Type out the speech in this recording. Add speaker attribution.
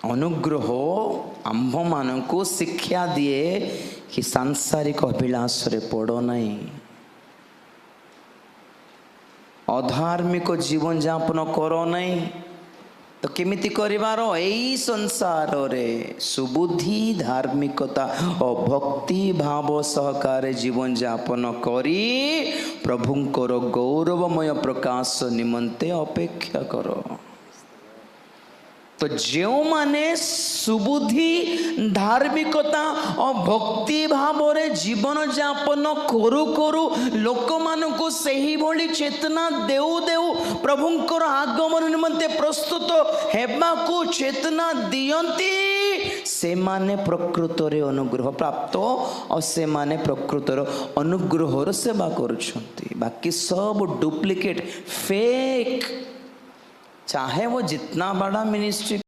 Speaker 1: अनुग्रह आम्भ मान को शिक्षा दिए कि सांसारिक अभिलाष रे पड़ो नहीं, अधार्मिक जीवन यापन करो नहीं। तो केमिति करिवार एई संसार रे सुबुद्धि धार्मिकता और भक्ति भाव सहकार जीवन यापन करी प्रभुंकर गौरवमय प्रकाश निमंते अपेक्षा करो। तो जो माने सुबुद्धि धार्मिकता और भक्ति भाव रे जीवन यापन करू करू लोक मानकु सही भली चेतना देउ देउ प्रभुंकर आगमन निमंते प्रस्तुत हेबाकु चेतना दियंती से माने प्रकृत रे अनुग्रह प्राप्त और से माने प्रकृत रे अनुग्रह रे सेवा करूछंती। बाकी सब डुप्लीकेट फेक, चाहे वो जितना बड़ा मिनिस्ट्री